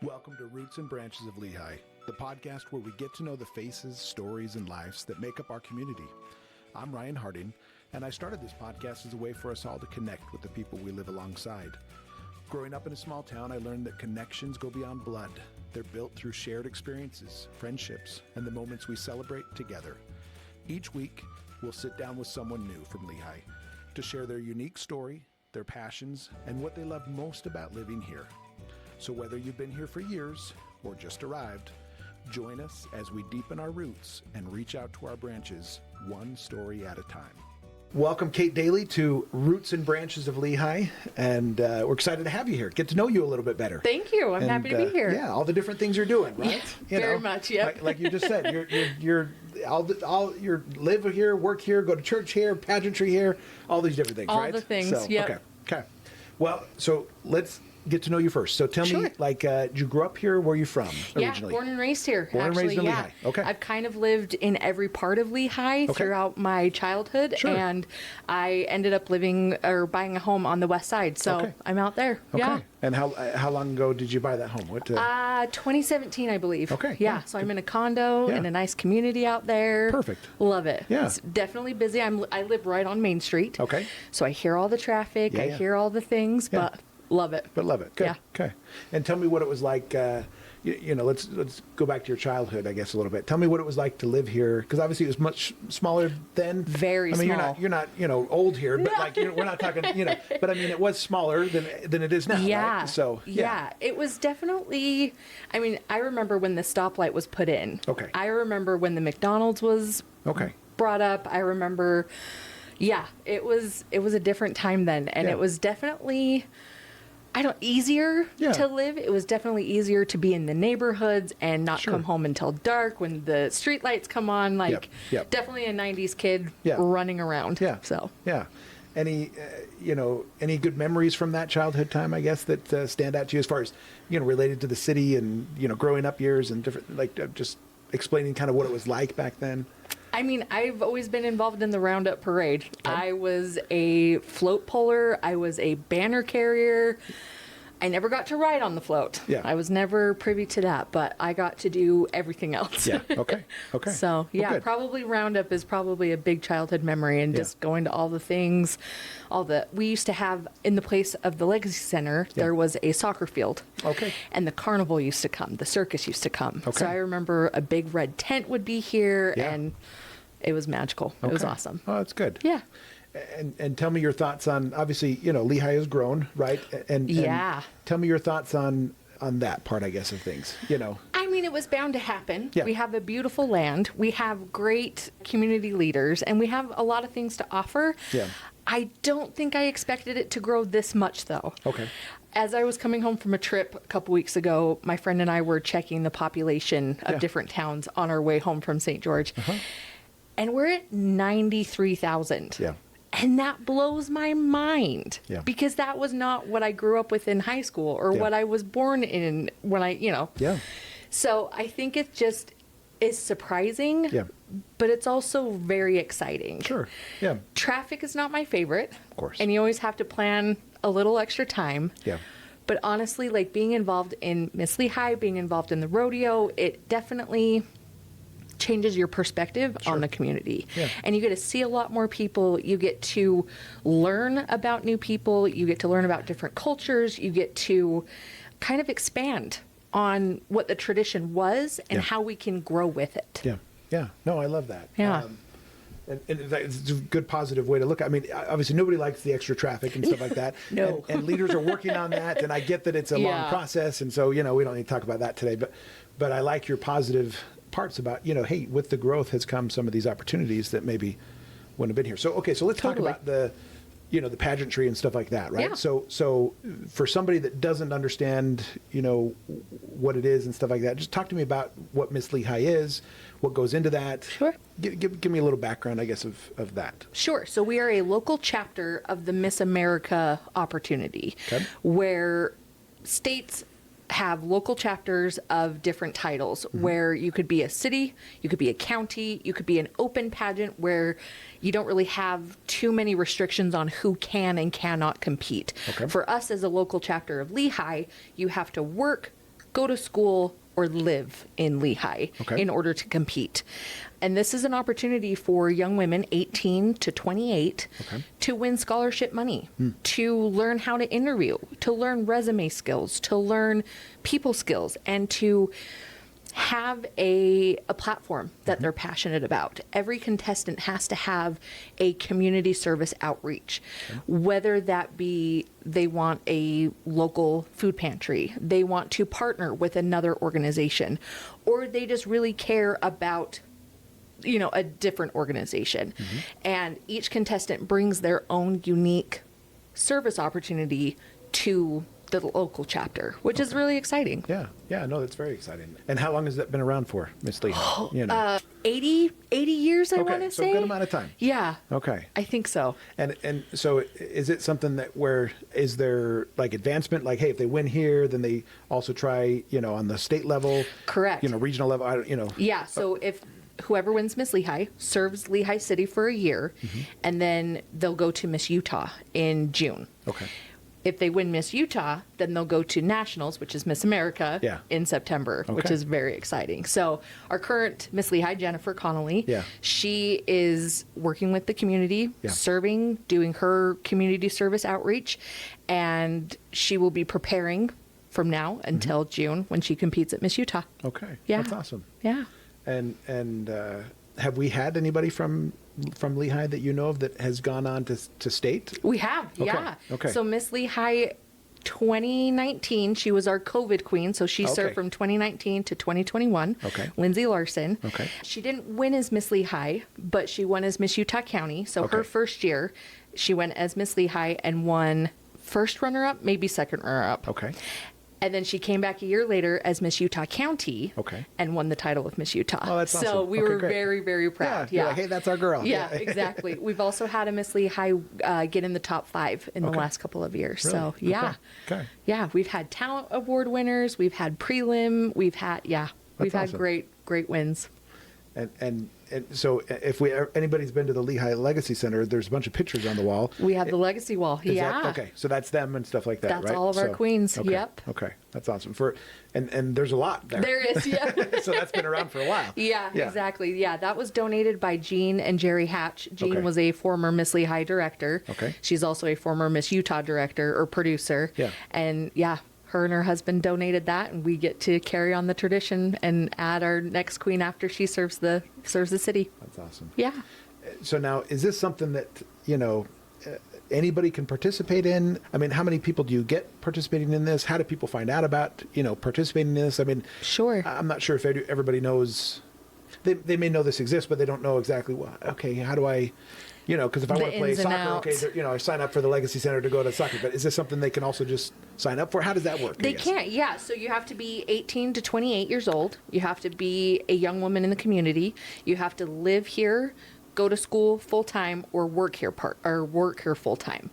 Welcome to Roots and Branches of Lehi, the podcast where we get to know the faces, stories, and lives that make up our community. I'm Ryan Harding, and I started this podcast as a way for us all to connect with the people we live alongside. Growing up in a small town, I learned that connections go beyond blood. They're built through shared experiences, friendships, and the moments we celebrate together. Each week, we'll sit down with someone new from Lehi to share their unique story, their passions, and what they love most about living here. So whether you've been here for years or just arrived, join us as we deepen our roots and reach out to our branches one story at a time. Welcome, Kate Daly, to Roots and Branches of Lehi, and we're excited to have you here. Get to know you a little bit better. Thank you. I'm happy to be here. Yeah, all the different things you're doing, right? Yeah, very much. Yeah. Like you just said, you're live here, work here, go to church here, pageantry here, all these different things, right? All the things. So, yeah. Okay. Well, so let's get to know you first. So tell me, did you grow up here? Where are you from originally? Yeah, born and raised here. Born and raised in Lehi. Okay. I've kind of lived in every part of Lehi throughout my childhood, and I ended up living or buying a home on the west side. So I'm out there. Okay. Yeah. And how long ago did you buy that home? 2017, I believe. Okay. Yeah. So I'm in a condo in a nice community out there. Perfect. Love it. Yeah. It's definitely busy. I live right on Main Street. Okay. So I hear all the traffic. I hear all the things, but love it. But love it. Good. Yeah. Okay. And tell me what it was like. Let's go back to your childhood, I guess, a little bit. Tell me what it was like to live here, because obviously it was much smaller then. Very small. You're not old here, but we're not talking But I mean, it was smaller than it is now. Yeah. Right? So it was definitely. I mean, I remember when the stoplight was put in. Okay. I remember when the McDonald's was brought up. I remember. Yeah, it was a different time then, and it was definitely. Easier to live. It was definitely easier to be in the neighborhoods and not come home until dark when the street lights come on. Definitely a 90s kid running around. Yeah. So. Yeah. Any good memories from that childhood time, I guess, that stand out to you as far as, related to the city and, growing up years and different, just explaining kind of what it was like back then? I mean, I've always been involved in the Roundup parade. I was a float puller. I was a banner carrier. I never got to ride on the float. Yeah. I was never privy to that, but I got to do everything else. Yeah. Okay. So, probably Roundup is probably a big childhood memory, and just going to all the things, we used to have in the place of the Legacy Center, there was a soccer field. Okay. And the carnival used to come, the circus used to come. Okay. So I remember a big red tent would be here, and it was magical. It was awesome. Oh, that's good. Yeah. And tell me your thoughts on, obviously, Lehi has grown, right? And tell me your thoughts on that part, I guess, of things, I mean, it was bound to happen. Yeah. We have a beautiful land. We have great community leaders, and we have a lot of things to offer. Yeah. I don't think I expected it to grow this much, though. Okay. As I was coming home from a trip a couple weeks ago, my friend and I were checking the population of different towns on our way home from St. George. Uh-huh. And we're at 93,000. Yeah. And that blows my mind because that was not what I grew up with in high school or what I was born in when Yeah. So I think it just is surprising, but it's also very exciting. Sure. Yeah. Traffic is not my favorite. Of course. And you always have to plan a little extra time. Yeah. But honestly, being involved in Miss Lehi, being involved in the rodeo, it definitely changes your perspective on the community. Yeah. And you get to see a lot more people. You get to learn about new people. You get to learn about different cultures. You get to kind of expand on what the tradition was and how we can grow with it. Yeah. Yeah. No, I love that. Yeah. And it's a good positive way to look. I mean, obviously nobody likes the extra traffic and stuff like that. No. And leaders are working on that. And I get that it's a long process. And so, we don't need to talk about that today. But I like your positive parts about, hey, with the growth has come some of these opportunities that maybe wouldn't have been here. So, okay, so let's talk about the pageantry and stuff like that, right? Yeah. So for somebody that doesn't understand, what it is and stuff like that, just talk to me about what Miss Lehi is, what goes into that. Sure. Give me a little background, I guess, of that. Sure. So we are a local chapter of the Miss America opportunity, where states have local chapters of different titles where you could be a city, you could be a county, you could be an open pageant where you don't really have too many restrictions on who can and cannot compete. Okay. For us as a local chapter of Lehi, you have to work go to school, or live in Lehi in order to compete. And this is an opportunity for young women 18 to 28 to win scholarship money, to learn how to interview, to learn resume skills, to learn people skills, and to have a platform that they're passionate about. Every contestant has to have a community service outreach, whether that be they want a local food pantry, they want to partner with another organization, or they just really care about, you know, a different organization. And each contestant brings their own unique service opportunity to the local chapter, which is really exciting. Yeah, no, that's very exciting. And how long has that been around for, Miss Lehi? You know, 80 years, I want to say. So a good amount of time. Yeah. Okay. I think so. And so is it something that is there like advancement? Like, hey, if they win here, then they also try, you know, on the state level. Correct. You know, regional level, you know. Yeah, so if whoever wins Miss Lehi serves Lehi City for a year, and then they'll go to Miss Utah in June. Okay. If they win Miss Utah, then they'll go to Nationals, which is Miss America, in September, which is very exciting. So our current Miss Lehi, Jennifer Connolly, she is working with the community, serving, doing her community service outreach, and she will be preparing from now until June when she competes at Miss Utah. Okay. Yeah. That's awesome. Yeah. And have we had anybody from Lehi that you know of that has gone on to state? We have, yeah. Okay. So Miss Lehi 2019, she was our COVID queen, so she served from 2019 to 2021. Okay. Lindsay Larson. Okay. She didn't win as Miss Lehi, but she won as Miss Utah County. So her first year, she went as Miss Lehi and won first runner-up, maybe second runner-up. Okay. And then she came back a year later as Miss Utah County and won the title of Miss Utah. Oh, that's awesome. So we were very, very proud. Yeah. Like, hey, that's our girl. Yeah, exactly. We've also had a Miss Lehi get in the top 5 in the last couple of years. Really? So, yeah. Okay. Yeah, we've had talent award winners. We've had prelim. We've had, we've had awesome. great wins. And so if anybody's been to the Lehi Legacy Center, there's a bunch of pictures on the wall. We have the legacy wall. Okay. So that's them and stuff like that, That's right? all of our queens. Okay. Yep. Okay. That's awesome. And there's a lot there. There is, yeah. So that's been around for a while. Yeah, exactly. Yeah, that was donated by Jean and Jerry Hatch. Jean was a former Miss Lehi director. Okay. She's also a former Miss Utah director or producer. Yeah. And her and her husband donated that, and we get to carry on the tradition and add our next queen after she serves the city. That's awesome. Yeah. So now, is this something that, you know, anybody can participate in? I mean, how many people do you get participating in this? How do people find out about, you know, participating in this? I mean, sure. I'm not sure if everybody knows. They may know this exists, but they don't know exactly, okay, how do I, you know, because if I want to play soccer, you know, I sign up for the Legacy Center to go to soccer. But is this something they can also just sign up for? How does that work? They can't, yeah. So you have to be 18 to 28 years old. You have to be a young woman in the community. You have to live here, go to school full time, or work here full time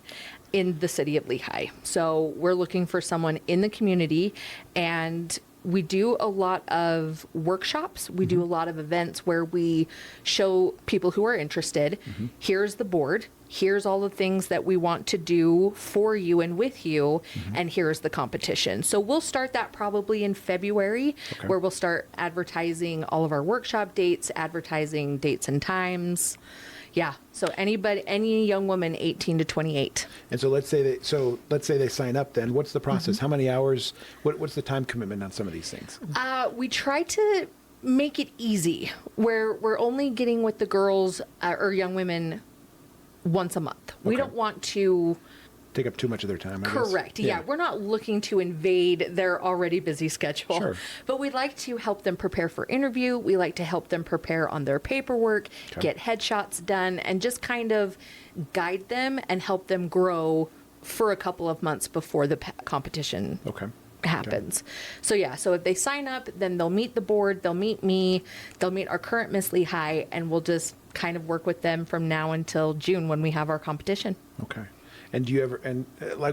in the city of Lehi. So we're looking for someone in the community, and we do a lot of workshops. We do a lot of events where we show people who are interested, here's the board, here's all the things that we want to do for you and with you, and here's the competition. So we'll start that probably in February, where we'll start advertising all of our workshop dates, advertising dates and times. Yeah. So any young woman 18 to 28. And so let's say they sign up then. What's the process? How many hours? What's the time commitment on some of these things? We try to make it easy, where we're only getting with the girls or young women once a month. We don't want to take up too much of their time, I guess. Correct. Yeah. We're not looking to invade their already busy schedule. Sure. But we'd like to help them prepare for interview. We like to help them prepare on their paperwork, get headshots done, and just kind of guide them and help them grow for a couple of months before the competition happens. So if they sign up, then they'll meet the board, they'll meet me, they'll meet our current Miss Lehi, and we'll just kind of work with them from now until June when we have our competition. Okay. And do you ever,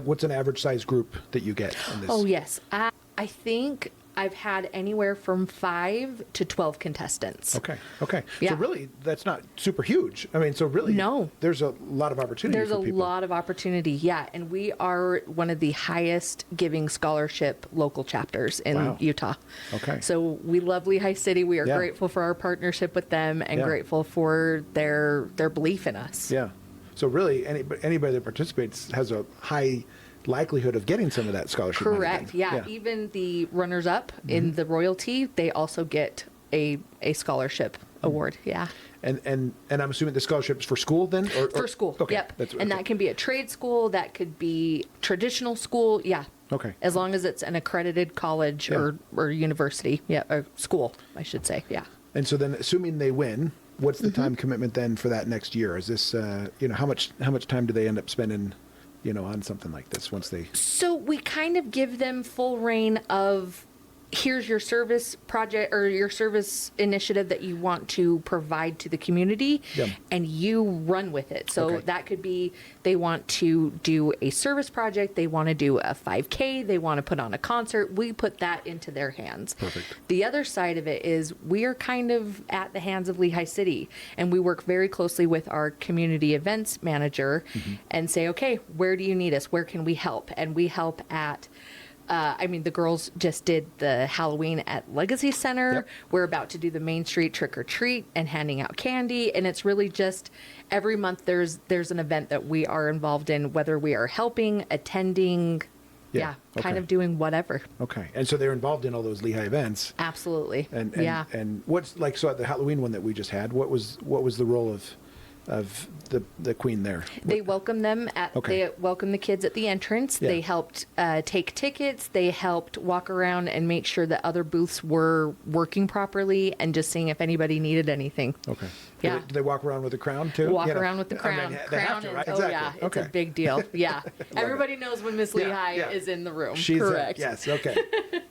what's an average size group that you get in this? Oh, yes. I think I've had anywhere from 5 to 12 contestants. Okay. Okay. Yeah. So really, that's not super huge. I mean, so really, no, there's a lot of opportunity There's for a people. lot of opportunity, yeah. And we are one of the highest giving scholarship local chapters in Utah. Okay. So we love Lehi City. We are grateful for our partnership with them and grateful for their belief in us. Yeah. So really, anybody that participates has a high likelihood of getting some of that scholarship money Correct. then. Yeah. Even the runners-up in the royalty, they also get a scholarship award. Yeah. And I'm assuming the scholarship is for school then? For school. Okay. Yep. And that can be a trade school. That could be traditional school. Yeah. Okay. As long as it's an accredited college or university. Yeah. Or school, I should say. Yeah. And so then, assuming they win, what's the time commitment then for that next year? Is this, how much time do they end up spending, on something like this once they? So we kind of give them full reign of, here's your service project or your service initiative that you want to provide to the community, and you run with it. So that could be, they want to do a service project, they want to do a 5K, they want to put on a concert. We put that into their hands. Perfect. The other side of it is we are kind of at the hands of Lehi City, and we work very closely with our community events manager and say, okay, where do you need us? Where can we help? And we help at the girls just did the Halloween at Legacy Center. Yep. We're about to do the Main Street Trick or Treat and handing out candy. And it's really just every month there's an event that we are involved in, whether we are helping, attending, kind of doing whatever. Okay. And so they're involved in all those Lehi events. Absolutely. And what's so at the Halloween one that we just had, what was the role of the queen there? They welcomed them they welcomed the kids at the entrance. They helped take tickets. They helped walk around and make sure that other booths were working properly and just seeing if anybody needed anything. Okay. Yeah. Do they walk around with the crown too? Walk around with the crown. I mean, they have to, right? Exactly. It's a big deal. Yeah. Everybody knows when Miss Lehi is in the room. She's correct. Yes. Okay.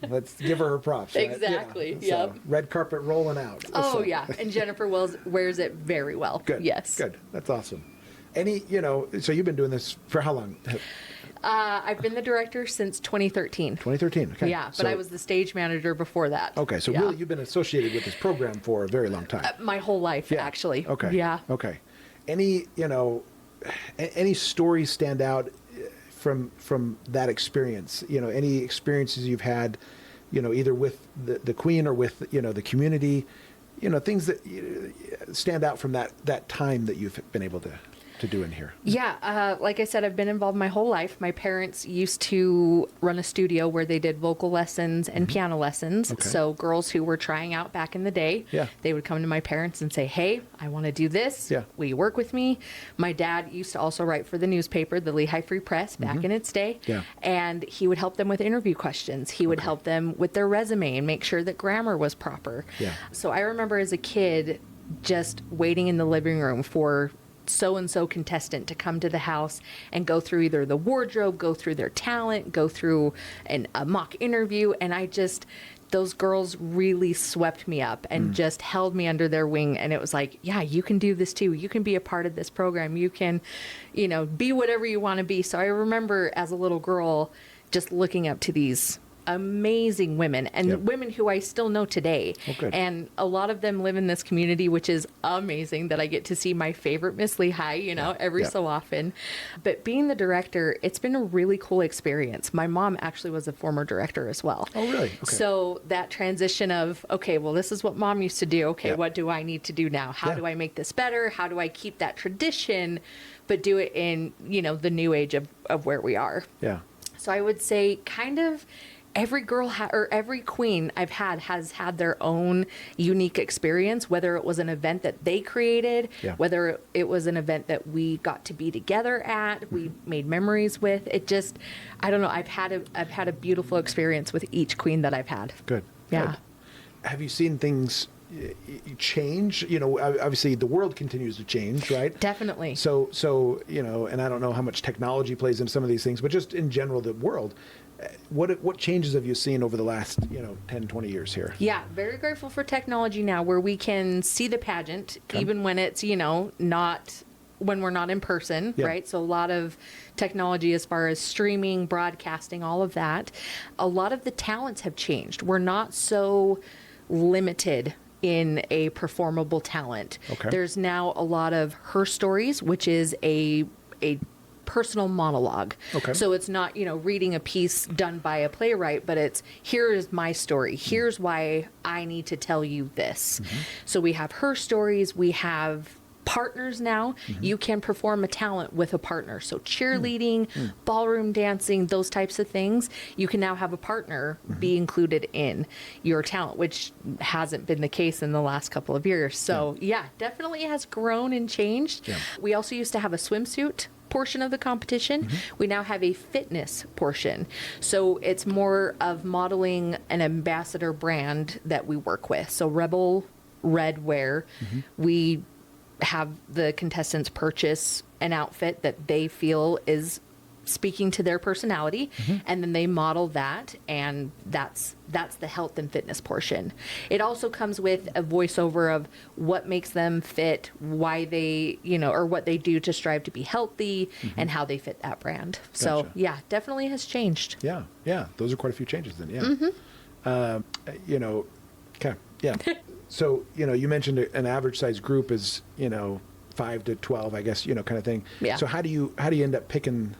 Let's give her props. Right? Exactly. Yeah. So, red carpet rolling out. Oh yeah. And Jennifer wears it very well. Good. Yes. Good. That's awesome. So you've been doing this for how long? I've been the director since 2013. 2013, okay. Yeah, but I was the stage manager before that. Okay, so really you've been associated with this program for a very long time. My whole life, actually. Okay. Yeah. Okay. Any stories stand out from that experience? Any experiences you've had, either with the queen or with, the community, things that stand out from that time that you've been able to do in here? Yeah, like I said, I've been involved my whole life. My parents used to run a studio where they did vocal lessons and piano lessons. Okay. So girls who were trying out back in the day, they would come to my parents and say, hey, I want to do this. Will you work with me? My dad used to also write for the newspaper, the Lehi Free Press, back in its day. And he would help them with interview questions. He would help them with their resume and make sure that grammar was proper. So I remember as a kid just waiting in the living room for so-and-so contestant to come to the house and go through either the wardrobe, go through their talent, go through a mock interview. And those girls really swept me up and just held me under their wing. And it was like, yeah, you can do this too. You can be a part of this program. You can, be whatever you want to be. So I remember as a little girl just looking up to these amazing women and women who I still know today. And a lot of them live in this community, which is amazing that I get to see my favorite Miss Lehi, every so often. But being the director, it's been a really cool experience. My mom actually was a former director as well. Oh, really? Okay. So that transition of, okay, well, this is what mom used to do. Okay, what do I need to do now? How do I make this better? How do I keep that tradition, but do it in, the new age of where we are? Yeah. So I would say kind of every girl or every queen I've had has had their own unique experience, whether it was an event that they created, whether it was an event that we got to be together at, we made memories with. It just, I don't know. I've had a beautiful experience with each queen that I've had. Good. Yeah. Good. Have you seen things change? Obviously the world continues to change, right? Definitely. So, and I don't know how much technology plays into some of these things, but just in general, the world, what changes have you seen over the last 10, 20 years here? Yeah, very grateful for technology now where we can see the pageant even when it's not when we're not in person, right? So a lot of technology as far as streaming, broadcasting, all of that. A lot of the talents have changed. We're not so limited in a performable talent. Okay. There's now a lot of her stories, which is a personal monologue. Okay. So it's not, reading a piece done by a playwright, but it's, here is my story. Here's why I need to tell you this. So we have her stories. We have partners now. You can perform a talent with a partner. So cheerleading, ballroom dancing, those types of things, you can now have a partner be included in your talent, which hasn't been the case in the last couple of years. So definitely has grown and changed. We also used to have a swimsuit portion of the competition. We now have a fitness portion. So it's more of modeling an ambassador brand that we work with. So Rebel Red Wear, we have the contestants purchase an outfit that they feel is speaking to their personality, and then they model that, and that's the health and fitness portion. It also comes with a voiceover of what makes them fit, why they, or what they do to strive to be healthy, and how they fit that brand. Gotcha. So definitely has changed. Yeah, those are quite a few changes then. Okay, so you mentioned an average size group is 5 to 12, I guess, kind of thing. So how do you end up picking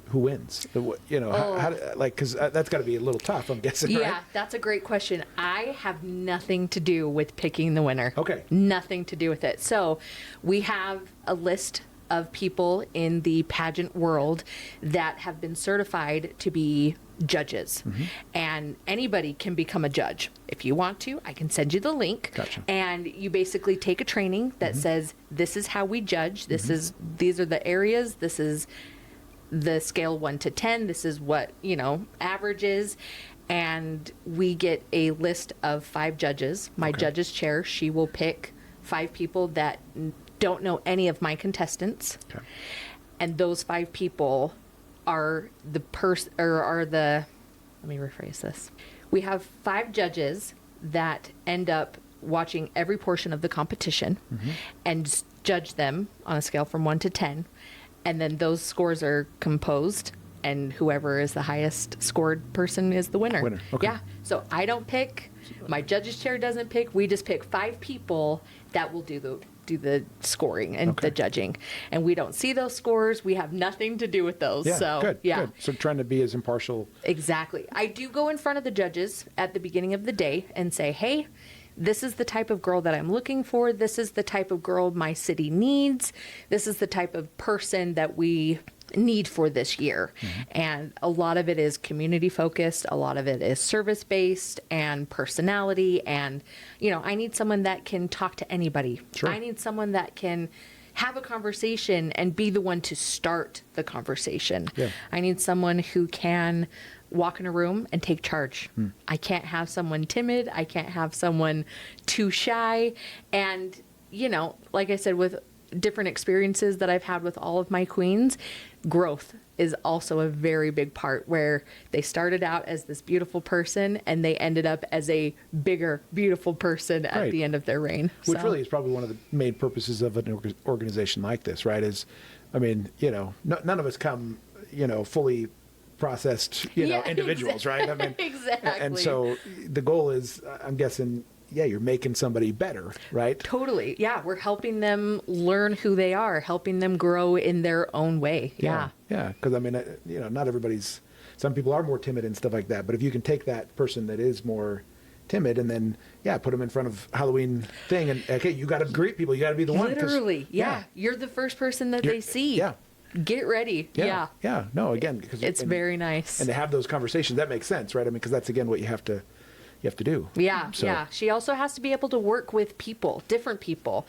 who wins? Because that's got to be a little tough, I'm guessing. Yeah, right? That's a great question. I have nothing to do with picking the winner. Okay. Nothing to do with it. So we have a list of people in the pageant world that have been certified to be judges. And anybody can become a judge. If you want to, I can send you the link. Gotcha. And you basically take a training that says, this is how we judge. These are the areas. This is the scale 1 to 10. This is what, average is. And we get a list of 5 judges. My judge's chair, she will pick 5 people that don't know any of my contestants. Okay. And those 5 people are let me rephrase this. We have 5 judges that end up watching every portion of the competition and judge them on a scale from 1 to 10. And then those scores are composed, and whoever is the highest scored person is the winner. Okay. Yeah. So I don't pick. My judge's chair doesn't pick. We just pick 5 people that will do the scoring and the judging. And we don't see those scores. We have nothing to do with those. Yeah, so good. yeah. Good. So trying to be as impartial. Exactly. I do go in front of the judges at the beginning of the day and say, hey, this is the type of girl that I'm looking for. This is the type of girl my city needs. This is the type of person that we need for this year. And a lot of it is community focused. A lot of it is service based and personality. And, I need someone that can talk to anybody. Sure. I need someone that can have a conversation and be the one to start the conversation. Yeah. I need someone who can walk in a room and take charge. I can't have someone timid. I can't have someone too shy. And, like I said, with different experiences that I've had with all of my queens, growth is also a very big part, where they started out as this beautiful person and they ended up as a bigger, beautiful person at the end of their reign. Which really is probably one of the main purposes of an organization like this, right? None of us come, fully processed, individuals, right? Exactly. And so the goal is, I'm guessing, you're making somebody better, right? Totally. Yeah. We're helping them learn who they are, helping them grow in their own way. Yeah. Yeah. Because, not everybody's, some people are more timid and stuff like that. But if you can take that person that is more timid and then, put them in front of Halloween thing and, okay, you got to greet people. You got to be the one. Literally. Yeah. You're the first person that they see. Yeah. Get ready. Yeah. No, again, because it's very nice. And to have those conversations, that makes sense, right? Because that's, again, what you have to do. Yeah. She also has to be able to work with people, different people.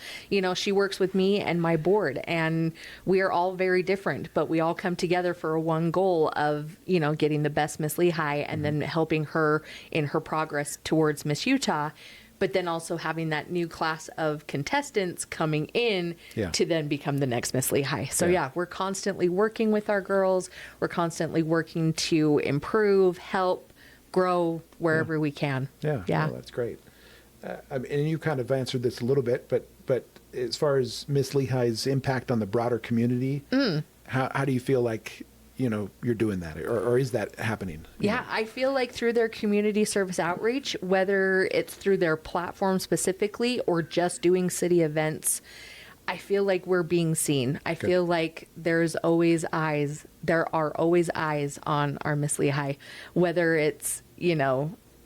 She works with me and my board, and we are all very different, but we all come together for one goal of, getting the best Miss Lehi and then helping her in her progress towards Miss Utah. But then also having that new class of contestants coming in to then become the next Miss Lehi. So we're constantly working with our girls. We're constantly working to improve, help, grow wherever we can. Yeah. Well, that's great. And you kind of answered this a little bit, but but as far as Miss Lehi's impact on the broader community, how do you feel like, you're doing that, or is that happening? Yeah, I feel like through their community service outreach, whether it's through their platform specifically or just doing city events, I feel like we're being seen. I feel like there are always eyes on our Miss Lehi, whether it's,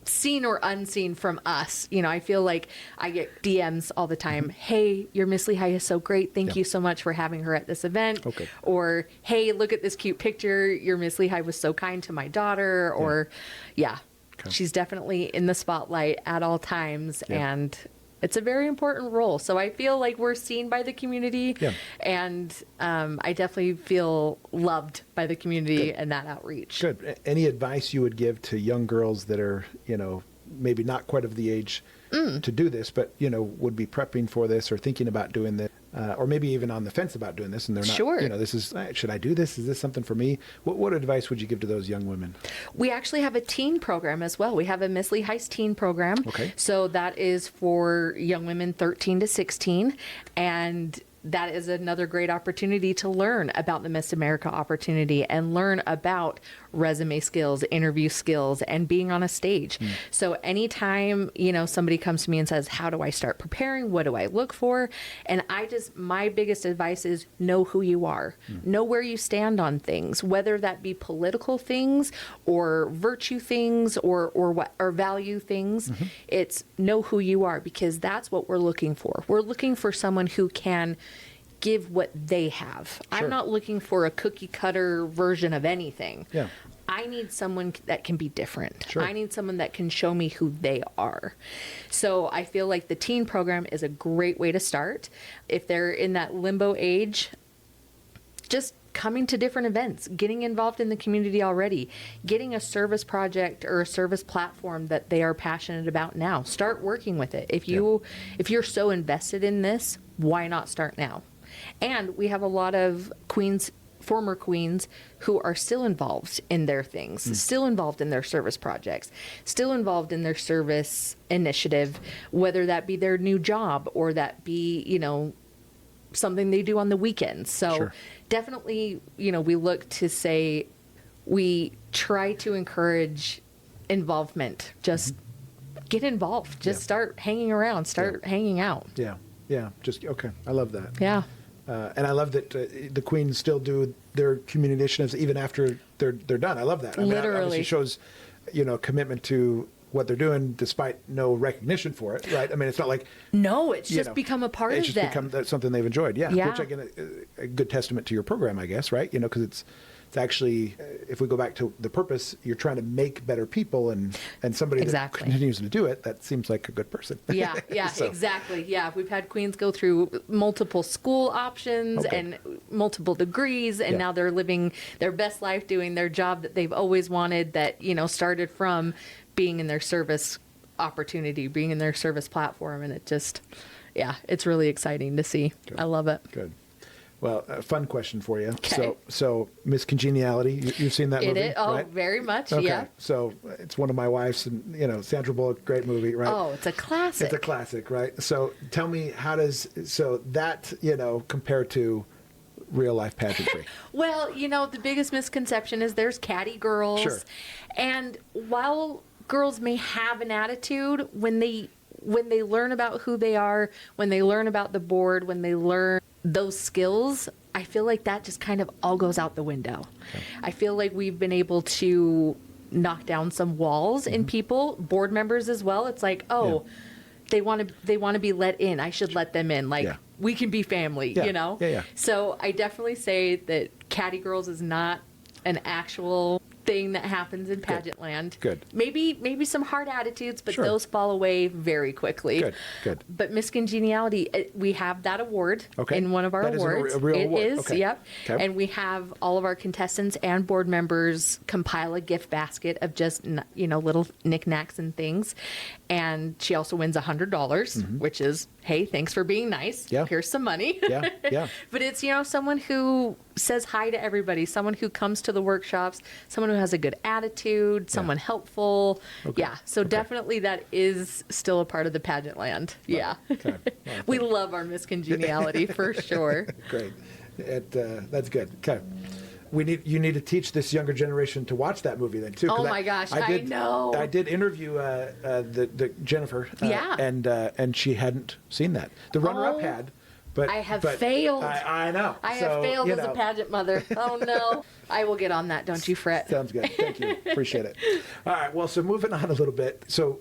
seen or unseen from us. I feel like I get DMs all the time. Hey, your Miss Lehi is so great. Thank you so much for having her at this event. Okay. Or, hey, look at this cute picture. Your Miss Lehi was so kind to my daughter. Or, she's definitely in the spotlight at all times. And it's a very important role. So I feel like we're seen by the community, and I definitely feel loved by the community and that outreach. Good. Any advice you would give to young girls that are, maybe not quite of the age to do this, but, would be prepping for this or thinking about doing this, or maybe even on the fence about doing this, and they're not, this is, should I do this? Is this something for me? What advice would you give to those young women? We actually have a teen program as well. We have a Miss Lehi's teen program. Okay. So that is for young women 13 to 16. And that is another great opportunity to learn about the Miss America opportunity and learn about resume skills, interview skills, and being on a stage. So anytime, somebody comes to me and says, how do I start preparing? What do I look for? And my biggest advice is know who you are. Know where you stand on things, whether that be political things or virtue things or value things. It's know who you are, because that's what we're looking for. We're looking for someone who can give what they have. Sure. I'm not looking for a cookie cutter version of anything. Yeah. I need someone that can be different. Sure. I need someone that can show me who they are. So I feel like the teen program is a great way to start. If they're in that limbo age, just coming to different events, getting involved in the community already, getting a service project or a service platform that they are passionate about now. Start working with it. If you're so invested in this, why not start now? And we have a lot of former queens who are still involved in their things, still involved in their service projects, still involved in their service initiative, whether that be their new job or that be, something they do on the weekends. So definitely, we look to say we try to encourage involvement. Just get involved. Just start hanging around. Start hanging out. Yeah. Yeah. Okay. I love that. Yeah. And I love that the queens still do their community initiatives even after they're done. I love that. Literally. Obviously shows, commitment to what they're doing despite no recognition for it, right? I mean, it's not like... No, it's just become a part of them. It's just become something they've enjoyed, yeah. Which, again, a good testament to your program, I guess, right? Because it's actually, if we go back to the purpose, you're trying to make better people, and somebody that continues to do it, that seems like a good person. Yeah, exactly. Yeah, we've had queens go through multiple school options and multiple degrees, and now they're living their best life doing their job that they've always wanted, that, started from being in their service opportunity, being in their service platform, and it just, it's really exciting to see. Good. I love it. Good. Well, a fun question for you. Okay. So Miss Congeniality, you've seen that movie, right? Oh, very much, yeah. So it's one of my wife's, and Sandra Bullock, great movie, right? Oh, it's a classic. It's a classic, right? So tell me, how does that compare to real life pageantry? Well, the biggest misconception is there's catty girls. Sure. And while girls may have an attitude, when they learn about who they are, when they learn about the board, when they learn those skills, I feel like that just kind of all goes out the window. Okay. I feel like we've been able to knock down some walls in people, board members as well. It's like, they want to be let in. I should let them in. Like, we can be family, Yeah. So I definitely say that catty girls is not an actual thing that happens in pageant land. Good. Maybe some hard attitudes, but those fall away very quickly. Good. But Miss Congeniality, we have that award in one of our awards. A real award. It is, yep. Okay. And we have all of our contestants and board members compile a gift basket of just little knickknacks and things. And she also wins $100, which is hey, thanks for being nice. Yeah. Here's some money. Yeah. Yeah. But it's, someone who says hi to everybody, someone who comes to the workshops, someone who has a good attitude, someone helpful. Okay. Yeah. So definitely that is still a part of the pageant land. Yeah. Okay. We love our miscongeniality for sure. Great. That's good. Okay. You need to teach this younger generation to watch that movie then too. Oh my gosh, I know. I did interview the Jennifer. Yeah. And she hadn't seen that. The runner-up had, but I have failed. I know. I have failed as a pageant mother. Oh no. I will get on that. Don't you fret. Sounds good. Thank you. Appreciate it. All right. Well, so moving on a little bit. So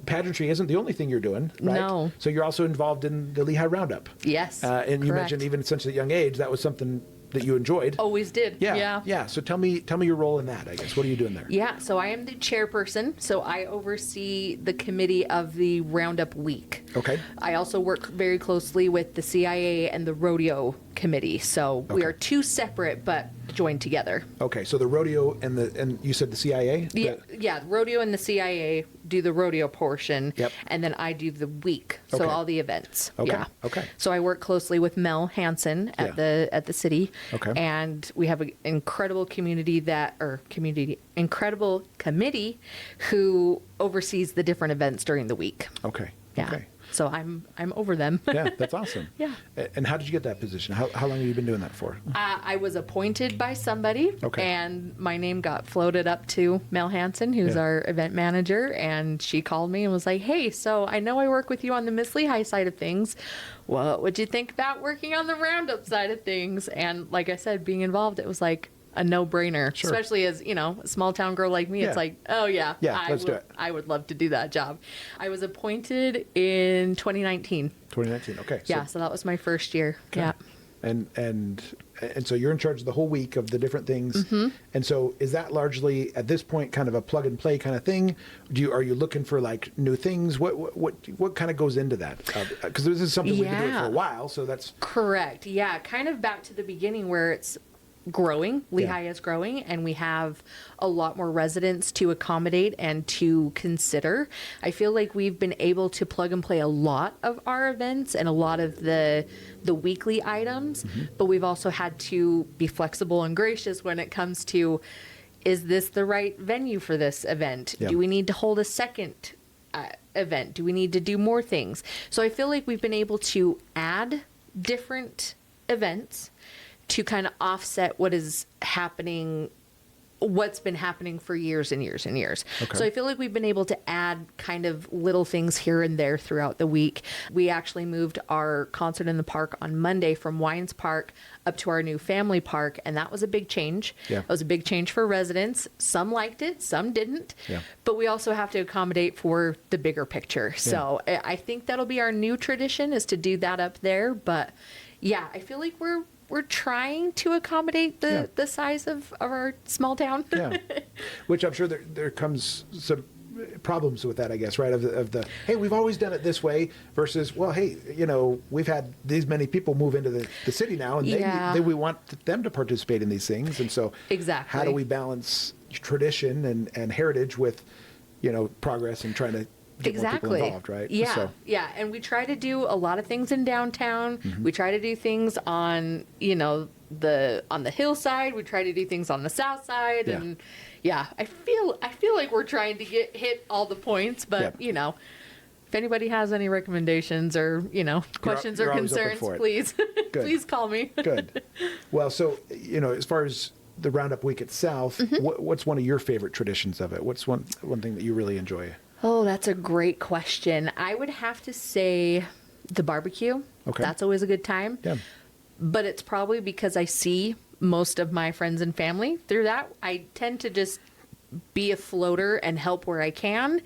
pageantry isn't the only thing you're doing, right? No. So you're also involved in the Lehi Roundup. Yes. And you mentioned even since a young age, that was something that you enjoyed. Always did. Yeah. So tell me your role in that, I guess. What are you doing there? Yeah. So I am the chairperson. So I oversee the committee of the Roundup Week. Okay. I also work very closely with the CIA and the rodeo committee. So we are two separate but joined together. Okay. So the rodeo and you said the CIA? Yeah. Rodeo and the CIA do the rodeo portion. Yep. And then I do the week. So Okay. all the events. Okay. Yeah. Okay. So I work closely with Mel Hansen at the city. Okay. And we have an incredible incredible committee who oversees the different events during the week. Okay. Yeah. Okay. So I'm over them. Yeah, that's awesome. Yeah. And how did you get that position? How long have you been doing that for? I was appointed by somebody, Okay. and my name got floated up to Mel Hansen, who's our event manager, and she called me and was like, hey, so I know I work with you on the Miss Lehi side of things. What would you think about working on the Roundup side of things? And like I said, being involved, it was like a no-brainer, Sure. Especially as, a small town girl like me. Yeah. It's like, oh yeah, let's do it. I would love to do that job. I was appointed in 2019. 2019. Okay. So that was my first year. Okay. Yeah. And so you're in charge of the whole week of the different things. Mm-hmm. And so is that largely at this point kind of a plug and play kind of thing? Are you looking for like new things? What kind of goes into that? Because this is something we've been doing for a while, so that's correct. Yeah, kind of back to the beginning where it's growing. Lehi is growing, and we have a lot more residents to accommodate and to consider. I feel like we've been able to plug and play a lot of our events and a lot of the weekly items, but we've also had to be flexible and gracious when it comes to, is this the right venue for this event? Yeah. Do we need to hold a second event? Do we need to do more things? So I feel like we've been able to add different events to kind of offset what's been happening for years and years and years. Okay. So I feel like we've been able to add kind of little things here and there throughout the week. We actually moved our concert in the park on Monday from Wines Park up to our new family park, and that was a big change. Yeah. It was a big change for residents. Some liked it, some didn't. Yeah. But we also have to accommodate for the bigger picture. So I think that'll be our new tradition, is to do that up there. But yeah, I feel like we're trying to accommodate the size of our small town. Yeah. Which I'm sure there comes some problems with that, I guess, right? Of the hey, we've always done it this way versus, well, hey, we've had these many people move into the city now, and they we want them to participate in these things. And so exactly, how do we balance tradition and heritage with, progress and trying to get more people involved, right? Yeah, yeah. And we try to do a lot of things in downtown. Mm-hmm. We try to do things on, on the hillside. We try to do things on the south side. Yeah. And yeah, I feel like we're trying to hit all the points, but if anybody has any recommendations or, questions or concerns, please, please call me. Good. Well, so, as far as the Roundup Week itself, what's one of your favorite traditions of it? What's one thing that you really enjoy? Oh, that's a great question. I would have to say the barbecue. Okay. That's always a good time. Yeah. But it's probably because I see most of my friends and family through that. I tend to just be a floater and help where I can.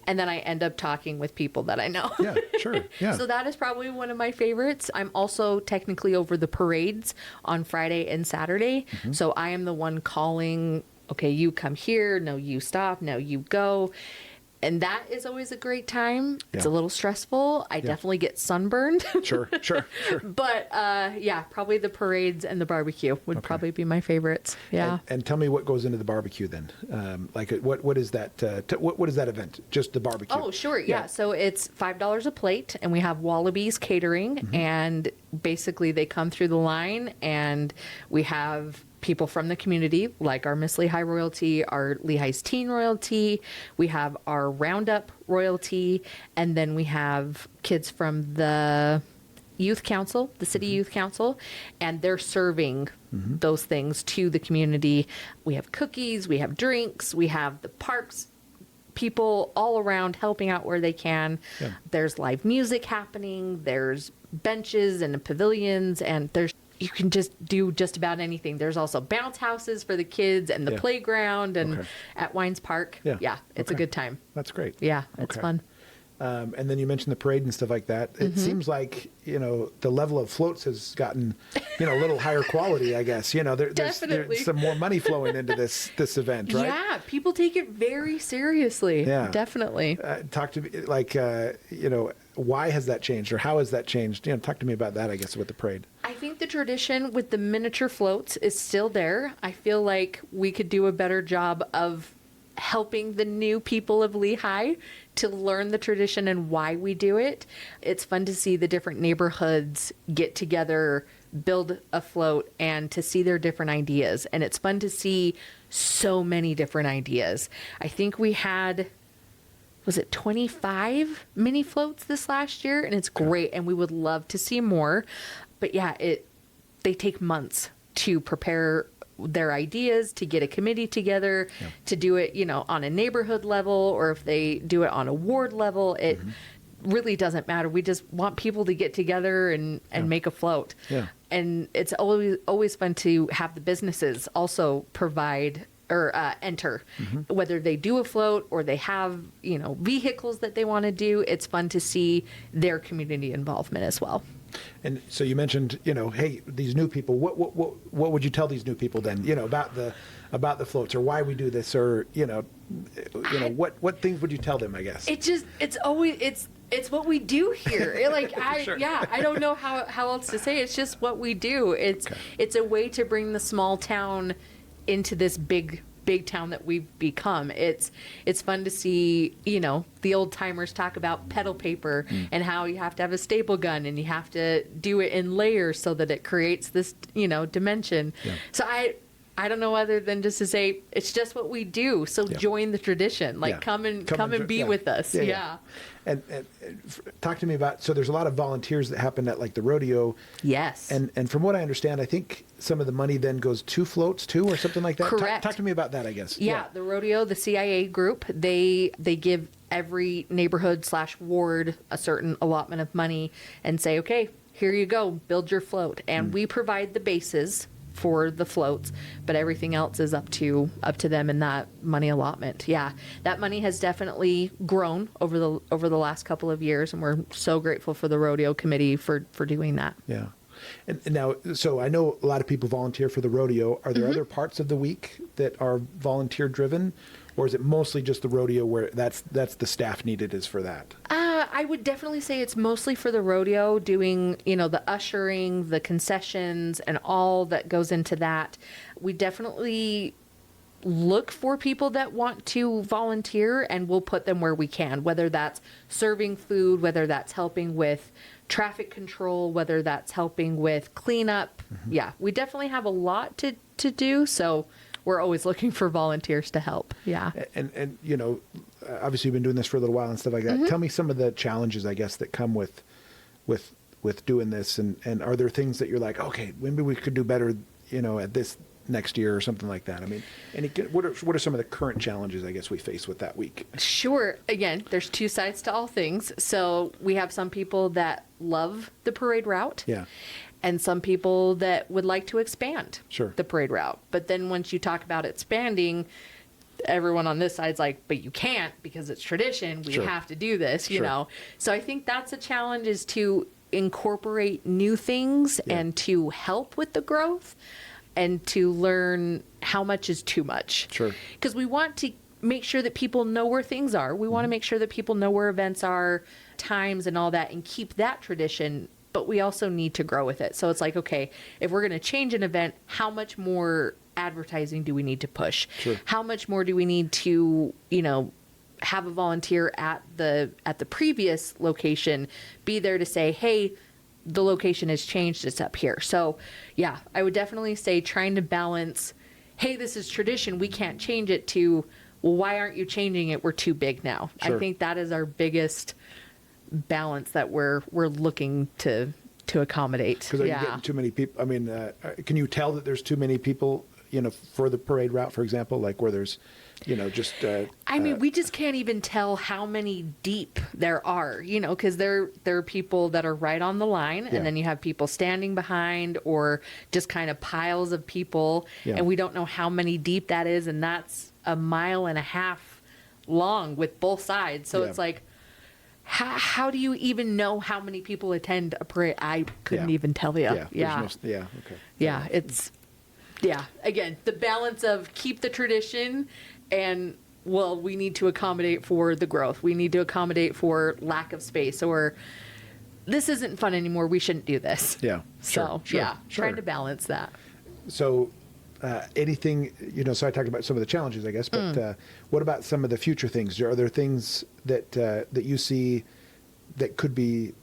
And then I end up talking with people that I know. Yeah, sure. Yeah. So that is probably one of my favorites. I'm also technically over the parades on Friday and Saturday. Mm-hmm. So I am the one calling, okay, you come here. No, you stop. No, you go. And that is always a great time. It's a little stressful. I definitely get sunburned. Sure. But probably the parades and the barbecue would probably be my favorites. Yeah. And tell me what goes into the barbecue then. What is that? What is that event? Just the barbecue? Oh, sure. Yeah. So it's $5 a plate, and we have Wallabies Catering, and basically they come through the line, and we have people from the community, like our Miss Lehi royalty, our Lehi's teen royalty. We have our Roundup royalty, and then we have kids from the youth council, the city youth council, and they're serving those things to the community. We have cookies, we have drinks, we have the parks people all around helping out where they can. Yeah. There's live music happening, there's benches and pavilions, and you can just do just about anything. There's also bounce houses for the kids and the playground and at Wines Park. Yeah, it's a good time. That's great. Yeah, it's fun. And then you mentioned the parade and stuff like that. It seems like, the level of floats has gotten, a little higher quality, I guess. There's some more money flowing into this event, right? Yeah, people take it very seriously. Yeah. Definitely. Talk to me, why has that changed or how has that changed? Talk to me about that, I guess, with the parade. I think the tradition with the miniature floats is still there. I feel like we could do a better job of helping the new people of Lehi to learn the tradition and why we do it. It's fun to see the different neighborhoods get together, build a float, and to see their different ideas. And it's fun to see so many different ideas. I think we had, was it 25 mini floats this last year? And it's great. And we would love to see more. But yeah, they take months to prepare their ideas, to get a committee together, to do it, on a neighborhood level, or if they do it on a ward level, it really doesn't matter. We just want people to get together and make a float. Yeah. And it's always fun to have the businesses also provide or enter, whether they do a float or they have, vehicles that they want to do. It's fun to see their community involvement as well. And so you mentioned, hey, these new people. What would you tell these new people then? About the floats or why we do this, or what things would you tell them? I guess it's what we do here. I don't know how else to say it. It's just what we do. It's a way to bring the small town into this big town that we've become. It's fun to see, the old timers talk about pedal paper and how you have to have a staple gun and you have to do it in layers so that it creates this, dimension. Yeah. So I don't know other than just to say it's just what we do. So join the tradition. Come and be with us. Yeah. And talk to me about, so there's a lot of volunteers that happen at the rodeo. Yes. And from what I understand, I think some of the money then goes to floats too, or something like that. Correct. Talk to me about that, I guess. Yeah. The rodeo, the CIA group, they give every neighborhood / ward a certain allotment of money and say, okay, here you go, build your float. And we provide the bases for the floats, but everything else is up to them in that money allotment. Yeah, that money has definitely grown over the last couple of years, and we're so grateful for the rodeo committee for doing that. Yeah. And now, so I know a lot of people volunteer for the rodeo. Are there other parts of the week that are volunteer driven, or is it mostly just the rodeo where that's the staff needed is for that? I would definitely say it's mostly for the rodeo, doing, the ushering, the concessions, and all that goes into that. We definitely look for people that want to volunteer, and we'll put them where we can, whether that's serving food, whether that's helping with traffic control, whether that's helping with cleanup. Yeah, we definitely have a lot to do, so we're always looking for volunteers to help. Yeah. And obviously you've been doing this for a little while and stuff like that. Tell me some of the challenges, I guess, that come with doing this, and are there things that you're like, okay, maybe we could do better, at this next year or something like that? I mean, what are some of the current challenges, I guess, we face with that week? Sure. Again, there's two sides to all things. So we have some people that love the parade route. Yeah. And some people that would like to expand the parade route. But then once you talk about expanding, everyone on this side's like, but you can't because it's tradition. We have to do this, you know. So I think that's a challenge, is to incorporate new things and to help with the growth and to learn how much is too much. Sure. Because we want make sure that people know where things are. We want to make sure that people know where events are, times and all that, and keep that tradition. But we also need to grow with it. So it's like, okay, if we're going to change an event, how much more advertising do we need to push? Sure. How much more do we need to, have a volunteer at the previous location be there to say, hey, the location has changed, it's up here. So yeah, I would definitely say trying to balance, hey, this is tradition, we can't change it, to, well, why aren't you changing it? We're too big now. Sure. I think that is our biggest balance that we're looking to accommodate. Because are you getting too many people? I mean, can you tell that there's too many people, for the parade route, for example, like where there's, just... I mean, we just can't even tell how many deep there are, because there are people that are right on the line, and then you have people standing behind, or just kind of piles of people, and we don't know how many deep that is, and that's 1.5 miles long with both sides. So it's like, how do you even know how many people attend a parade? I couldn't even tell you. Okay. Again, the balance of keep the tradition, and well, we need to accommodate for the growth. We need to accommodate for lack of space, or this isn't fun anymore, we shouldn't do this. Trying to balance that. So anything, so I talked about some of the challenges, I guess, but what about some of the future things? Are there things that you see that could be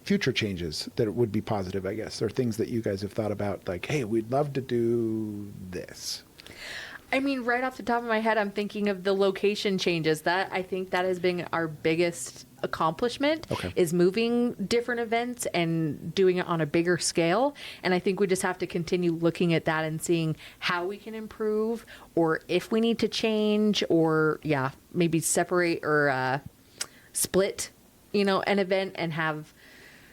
future changes that would be positive, I guess, or things that you guys have thought about, like, hey, we'd love to do this? I mean, right off the top of my head, I'm thinking of the location changes. I think that has been our biggest accomplishment, is moving different events and doing it on a bigger scale. And I think we just have to continue looking at that and seeing how we can improve, or if we need to change, or maybe separate or split, an event, and have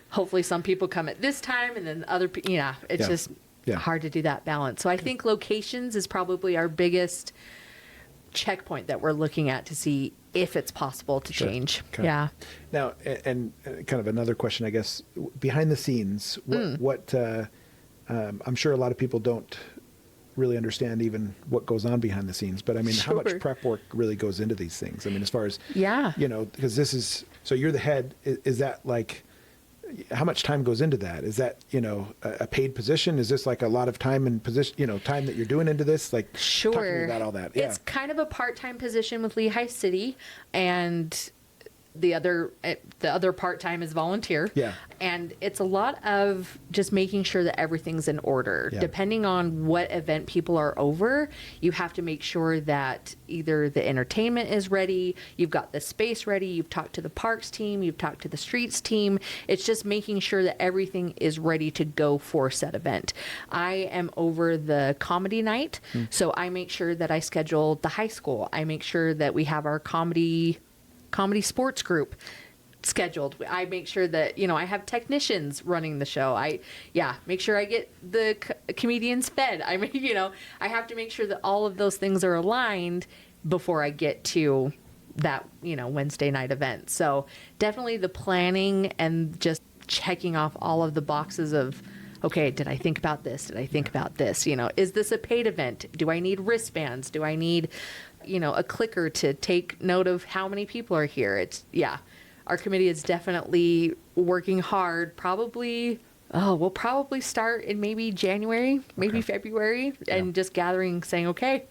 hopefully some people come at this time and then other people, it's just hard to do that balance. So I think locations is probably our biggest checkpoint that we're looking at to see if it's possible to change. Okay. Yeah. Now, and kind of another question, I guess, behind the scenes, what I'm sure a lot of people don't really understand even what goes on behind the scenes, but I mean, how much prep work really goes into these things? I mean, as far as, because this is, so you're the head, is that like, how much time goes into that? Is that, a paid position? Is this like a lot of time and position, time that you're doing into this? Like, talk to me about all that. Yeah. It's kind of a part-time position with Lehi City, and the other part-time is volunteer. Yeah. And it's a lot of just making sure that everything's in order. Yeah. Depending on what event people are over, you have to make sure that either the entertainment is ready, you've got the space ready, you've talked to the parks team, you've talked to the streets team. It's just making sure that everything is ready to go for said event. I am over the comedy night, so I make sure that I schedule the high school. I make sure that we have our comedy sports group scheduled. I make sure that, I have technicians running the show. I make sure I get the comedians fed. I mean, I have to make sure that all of those things are aligned before I get to that, Wednesday night event. So definitely the planning and just checking off all of the boxes of, okay, did I think about this? Did I think about this? Is this a paid event? Do I need wristbands? Do I need a clicker to take note of how many people are here? Our committee is definitely working hard. We'll probably start in maybe January, maybe February, and just gathering, saying, okay,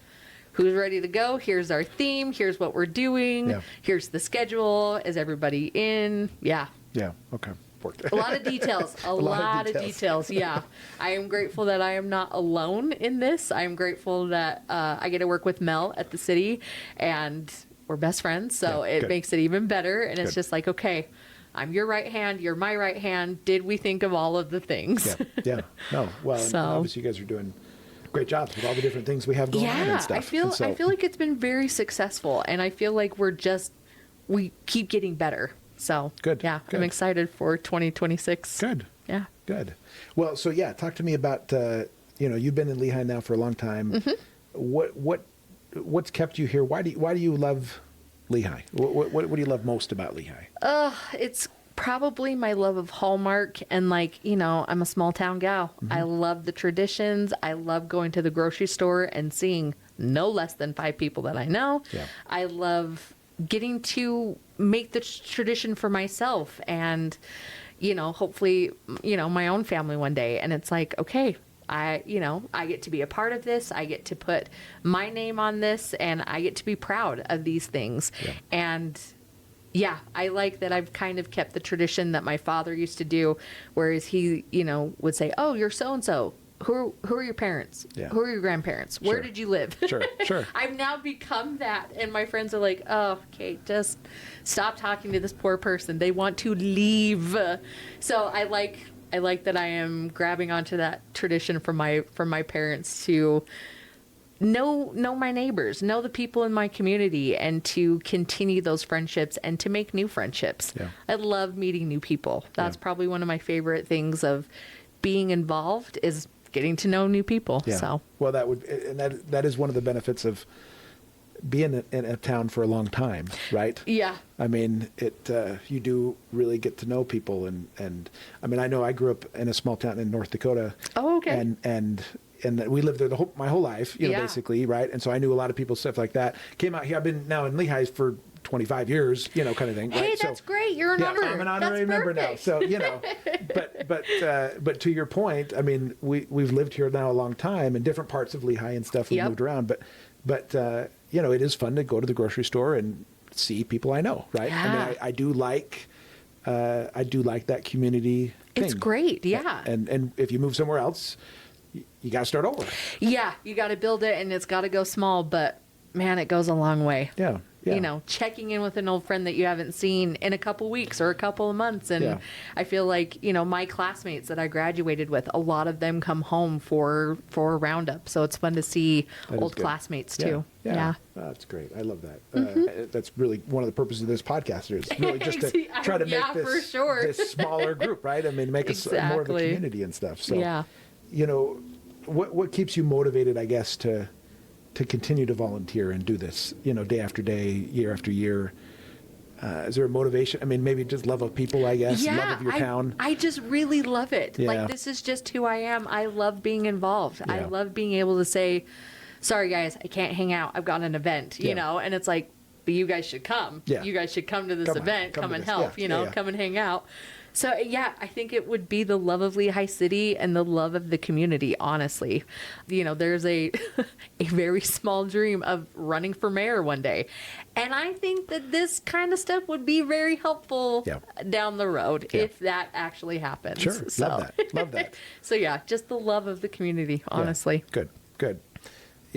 who's ready to go? Here's our theme. Here's what we're doing. Yeah. Here's the schedule. Is everybody in? Yeah. Yeah. Okay. A lot of details. A lot of details. Yeah. I am grateful that I am not alone in this. I am grateful that I get to work with Mel at the city, and we're best friends. So it makes it even better. And it's just like, okay, I'm your right hand. You're my right hand. Did we think of all of the things? Yeah. No. Well, and obviously you guys are doing great jobs with all the different things we have going on and stuff. I feel like it's been very successful, and I feel like we keep getting better. So good. Yeah, good. I'm excited for 2026. Good. Yeah. Good. Well, so talk to me about you've been in Lehi now for a long time. Mm-hmm. What's kept you here? Why do you love Lehi? What do you love most about Lehi? It's probably my love of Hallmark, and I'm a small town gal. Mm-hmm. I love the traditions. I love going to the grocery store and seeing no less than 5 people that I know. Yeah. I love getting to make the tradition for myself and, hopefully, my own family one day. And it's like, okay, I get to be a part of this. I get to put my name on this, and I get to be proud of these things. Yeah. And yeah, I like that I've kind of kept the tradition that my father used to do, whereas he, would say, oh, you're so-and-so. Who are your parents? Yeah. Who are your grandparents? Where did you live? Sure. I've now become that. And my friends are like, oh, Kate, just stop talking to this poor person. They want to leave. So I like that I am grabbing onto that tradition from my parents to know my neighbors, know the people in my community, and to continue those friendships and to make new friendships. Yeah. I love meeting new people. That's probably one of my favorite things of being involved is getting to know new people. Yeah. So, well, that is one of the benefits of being in a town for a long time, right? Yeah. I mean, you do really get to know people, and I mean, I know I grew up in a small town in North Dakota. Oh, okay. And we lived there my whole life, basically, right? And so I knew a lot of people, stuff like that. Came out here. I've been now in Lehi for 25 years, kind of thing. Hey, right? that's great. You're an yeah, honorary. I'm an honorary member now. So, but to your point, I mean, we've lived here now a long time in different parts of Lehi and stuff. We've moved around, but it is fun to go to the grocery store and see people I know, right? Yeah. I mean, I do like that community thing. It's great. Yeah. And if you move somewhere else, you got to start over. Yeah. You got to build it, and it's got to go small, but man, it goes a long way. Yeah. Yeah. Checking in with an old friend that you haven't seen in a couple weeks or a couple of months. And I feel like, my classmates that I graduated with, a lot of them come home for a roundup. So it's fun to see old classmates too. Yeah. That's great. I love that. That's really one of the purposes of this podcast is really just to try to make this smaller group, right? I mean, make us more of a community and stuff. So, what keeps you motivated, I guess, to continue to volunteer and do this, day after day, year after year? Is there a motivation? I mean, maybe just love of people, I guess, love of your town. I just really love it. Yeah. Like, this is just who I am. I love being involved. Yeah. I love being able to say, sorry, guys, I can't hang out. I've got an event, and it's like, but you guys should come. Yeah. You guys should come to this event, come and help, come and hang out. So, I think it would be the love of Lehi City and the love of the community, honestly. There's a very small dream of running for mayor one day. And I think that this kind of stuff would be very helpful down the road if that actually happens. Sure, so. Love that. So, just the love of the community, honestly. Yeah. Good.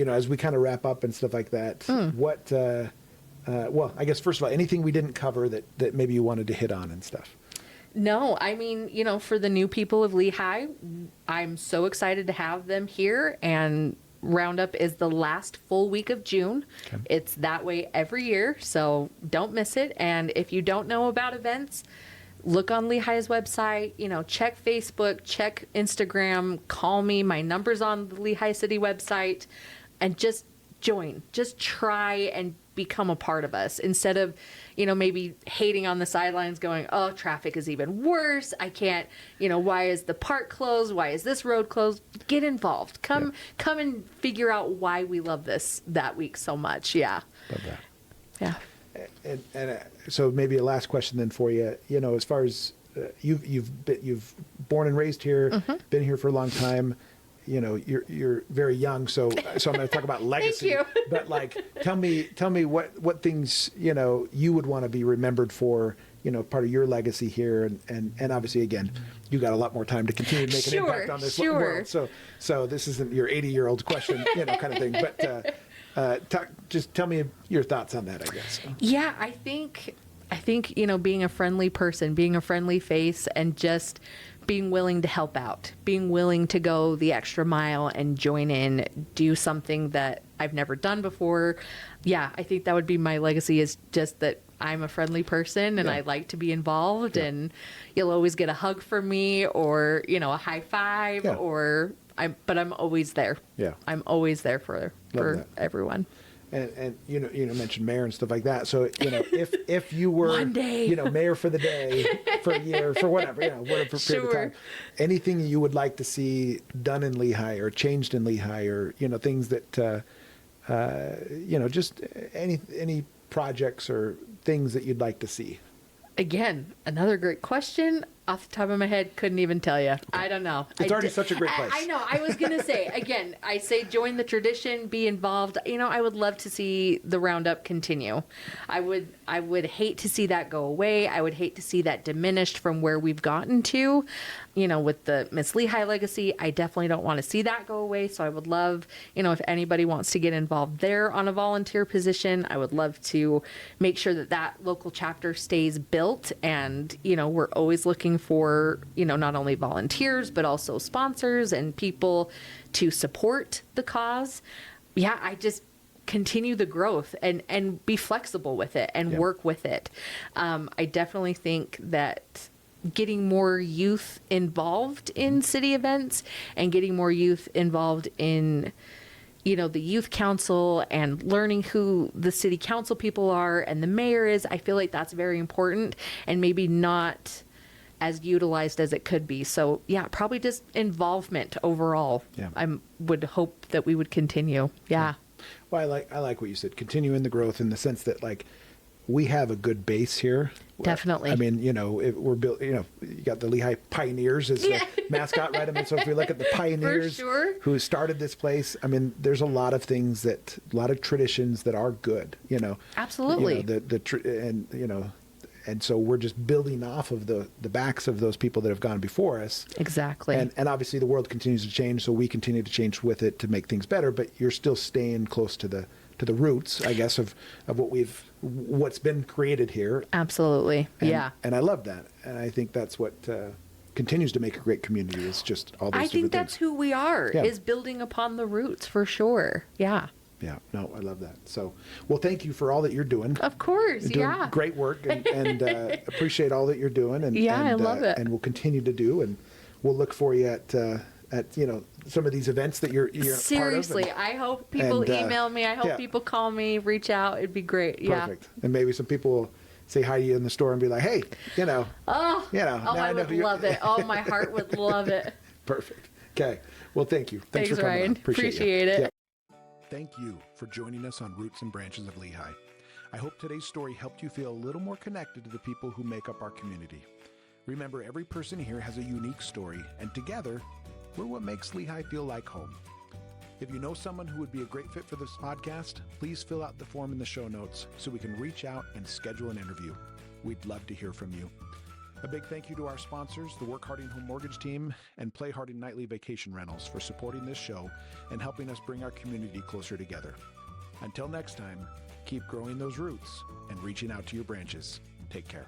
As we kind of wrap up and stuff like that, what, well, I guess, first of all, anything we didn't cover that maybe you wanted to hit on and stuff? No, I mean, for the new people of Lehi, I'm so excited to have them here. And Roundup is the last full week of June. Okay. It's that way every year, so don't miss it. And if you don't know about events, look on Lehi's website, check Facebook, check Instagram, call me. My number's on the Lehi City website, and just join. Just try and become a part of us instead of, maybe hating on the sidelines going, oh, traffic is even worse. I can't, why is the park closed? Why is this road closed? Get involved. Come and figure out why we love this that week so much. Yeah. Love that. Yeah. And so maybe a last question then for you, as far as you've born and raised here, been here for a long time. You're very young, so I'm going to talk about legacy. Thank you. But tell me what things you would want to be remembered for. Part of your legacy here, and obviously again, you got a lot more time to continue to make an impact on this world. So this isn't your 80-year-old question, kind of thing. But just tell me your thoughts on that, I guess. Yeah, I think being a friendly person, being a friendly face, and just being willing to help out, being willing to go the extra mile and join in, do something that I've never done before. Yeah, I think that would be my legacy, is just that I'm a friendly person and I like to be involved, and you'll always get a hug from me or, a high five but I'm always there. Yeah. I'm always there for everyone. And you mentioned mayor and stuff like that. So if you were one day, mayor for the day, for a year, for whatever, whatever period of time, anything you would like to see done in Lehi or changed in Lehi, or things that just any projects or things that you'd like to see? Again, another great question. Off the top of my head, couldn't even tell you. Okay. I don't know. It's already such a great place. I know. I was going to say, again, I say join the tradition, be involved. I would love to see the Roundup continue. I would hate to see that go away. I would hate to see that diminished from where we've gotten to. With the Miss Lehi legacy, I definitely don't want to see that go away. So I would love, if anybody wants to get involved there on a volunteer position, I would love to make sure that local chapter stays built. And, we're always looking for, not only volunteers, but also sponsors and people to support the cause. Yeah, I just continue the growth and be flexible with it and work with it. I definitely think that getting more youth involved in city events and getting more youth involved in the youth council and learning who the city council people are and the mayor is, I feel like that's very important and maybe not as utilized as it could be. So yeah, probably just involvement overall. Yeah. I would hope that we would continue. Yeah. Well, I like what you said, continuing the growth in the sense that we have a good base here. Definitely. I mean, we're built, you got the Lehi Pioneers as the mascot, right? I mean, so if we look at the pioneers who started this place, I mean, there's a lot of things a lot of traditions that are good, Absolutely. And so we're just building off of the backs of those people that have gone before us. Exactly. And obviously the world continues to change, so we continue to change with it to make things better, but you're still staying close to the roots, I guess, of what's been created here. Absolutely. And I love that. And I think that's what continues to make a great community is just all those different things. I think that's who we are, is building upon the roots for sure. Yeah. Yeah, no, I love that. So, well, thank you for all that you're doing. Of course, you're doing great work and appreciate all that you're doing. And I love it. And we'll continue to do. And we'll look for you at some of these events that you're seriously part of. I hope people email me. I hope people call me, reach out. It'd be great. Perfect. And maybe some people will say hi to you in the store and be like, hey, I would love it. Oh, my heart would love it. Perfect. Okay. Well, thank you. Thanks for coming Ryan. on. Appreciate it. Yeah. Thank you for joining us on Roots and Branches of Lehi. I hope today's story helped you feel a little more connected to the people who make up our community. Remember, every person here has a unique story, and together, we're what makes Lehi feel like home. If you know someone who would be a great fit for this podcast, please fill out the form in the show notes so we can reach out and schedule an interview. We'd love to hear from you. A big thank you to our sponsors, the Work Harding Home Mortgage Team and Play Harding Nightly Vacation Rentals, for supporting this show and helping us bring our community closer together. Until next time, keep growing those roots and reaching out to your branches. Take care.